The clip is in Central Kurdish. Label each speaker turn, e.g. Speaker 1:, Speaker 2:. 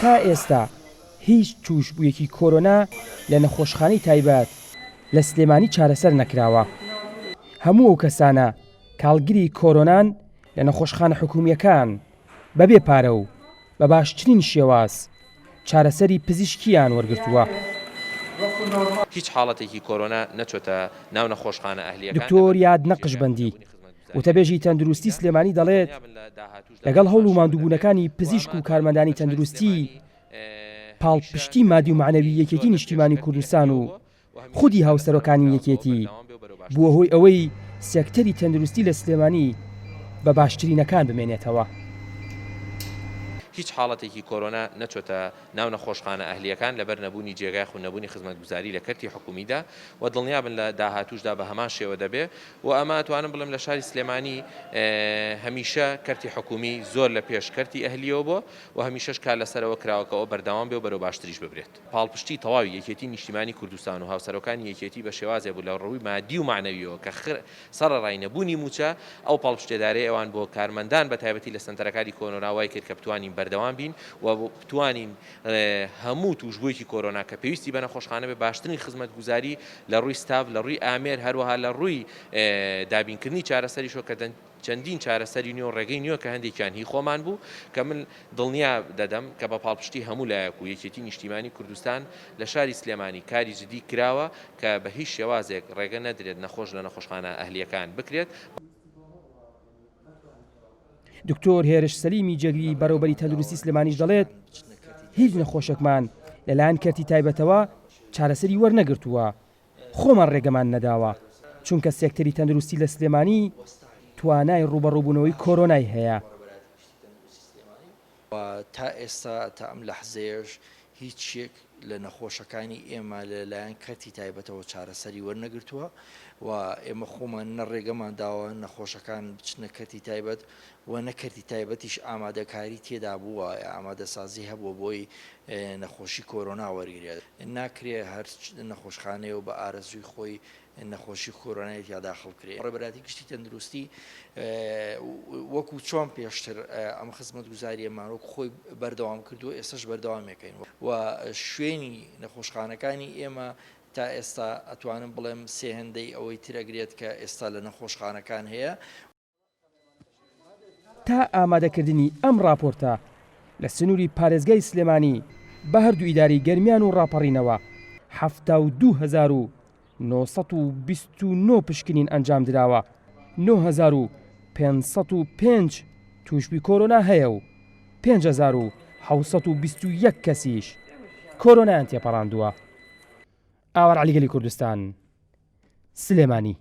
Speaker 1: تا ئێستا هیچ تووشبوویەکی کۆرۆنا لە نەخۆشخانەی تایبەت لە سلێمانی چارەسەر نەکراوە. هەموو ئەو کەسانە کاڵگری کۆرۆنان لە نەخۆشخانە حکوومیەکان بەبێ پارە و بە باشترین شێواز چارەسەری پزیشکیان وەرگرتووە.
Speaker 2: هیچ حاڵەتێکی کۆرۆنا نەچۆتە ناو نەخۆشخانە ئەهلیەکان.
Speaker 1: دکتۆر یاد نەقشبەندی وتەبێژی تەندروستی سلێمانی دەڵێت لەگەڵ هەوڵ و ماندووبوونەکانی پزیشک و کارمەندانی تەندروستی پاڵپشتی مادی و معنەوی یەکێتی نیشتیمانی کوردستان و خودی هاوسەرۆکانی یەکێتی بووە هۆی ئەوەی سێکتەری تەندروستی لە سلێمانی بە باشترینەکان بمێنێتەوە.
Speaker 2: هیچ حاڵەتێکی کۆرۆنا نەچۆتە ناو نەخۆشخانە ئەهلیەکان لەبەر نەبوونی جێگای خونەبوونی خزمەتگوزاری لە کەرتی حکومیدا و دڵنیابن لە داهاتووشدا بە هەمان شێوە دەبێ و ئەمە توانم بڵم لە شاری سلێمانی هەمیشە کەرتی حکومی زۆر لە پێش کەرتی ئەهلیەوە بۆ و هەمیشەش کار لەسەرەوە کراوەکەەوە بەردەوام بێ و بەرەو باشتریش ببرێت. پاڵپشتی تەواوی یەکێتی نیشتیمانی کوردستان و هاوسەرۆکانی یەکێتی بە شێوازێ بوو لە ڕووی مادی و معنەویەوە کە سەرڕای نەبوونی موچە ئەو پاڵپشتێدارەی ئەوان بۆ کارمەندان بە تایبەتی لە سنتەرەکانی کۆرۆناوای کرد کە بتوانین بەردەوام بین و بتوانین هەموو تووشبوویەکی کۆرۆنا کە پێویستی بە نەخۆشخانە بێ باشترین خزمەتگوزاری لە ڕووی ستاف لە ڕووی ئامێر هەروەها لە ڕووی دابینکردنی چارەسەریشۆ کە چەندین چارەسەری نوێ و ڕێگەی نوێ کە هەندێکیان هی خۆمان بوو کە من دڵنیا دەدەم کە بە پاڵپشتی هەموو لایەک و یەکێتی نیشتیمانی کوردستان لە شاری سلێمانی کاری جدی کراوە کە بە هیچ شێوازێک ڕێگە نەدرێت نەخۆش لە نەخۆشخانە ئەهلیەکان بکرێت.
Speaker 1: دکتۆر هێرش سەلیمی جێگری بەڕێوەبەری تەندروستی سلێمانیش دەڵێت هیچ نەخۆشێکمان لەلایەن کەرتی تایبەتەوە چارەسەری وەرنەگرتووە، خۆمان ڕێگەمان نەداوە چونکە سێکتەری تەندروستی لە سلێمانی توانای ڕوبەڕووبوونەوەی کۆرۆنای هەیە.
Speaker 3: تا ئێستا تا ئەم لەحزەیەش هیچ یەک لە نەخۆشەکانی ئێمە لەلایەن کەرتی تایبەتەوە چارەسەری وەرنەگرتووە و ئێمە خۆمان نەڕێگەمان داوە نەخۆشەکان بچنە کەرتی تایبەت و نەکەرتی تایبەتیش ئامادەکاری تێدا بووە ئامادەسازی هەبووە بۆی نەخۆشی کۆرۆنا وەرگێت. ناکرێ هەر نەخۆشخانەیە و بە ئارەزوی خۆی نەخۆشی کۆرۆنایەت یا داخڵ کرێت. ڕێبەراتی گشتی تەندروستی وەکو چۆن پێشتر ئەم خزمەتگوزاری ئێمانۆک خۆی بەردەوام کردو ئێستاش بەردەوامێکەین و شوێنی نەخۆشخانەکانی ئێمە تا ئێستا ئەتوانم بڵێم سێ هەندەی ئەوەی ترەگرێت کە ئێستا لە نەخۆشخانەکان هەیە.
Speaker 1: تا ئامادەکردنی ئەم راپۆرتە لە سنووری پارێزگای سلێمانی بە هەردوو ئیداری گەرمیان و ڕاپەڕینەوە 72929 پشکنین ئەنجام درراوە، 9505 تووشبی کۆرۆنا هەیە و 5721 کەسیش کۆرۆنایان تێپەڕاندووە. ئاوار عەلیگەلی کوردستان، سلێمانی.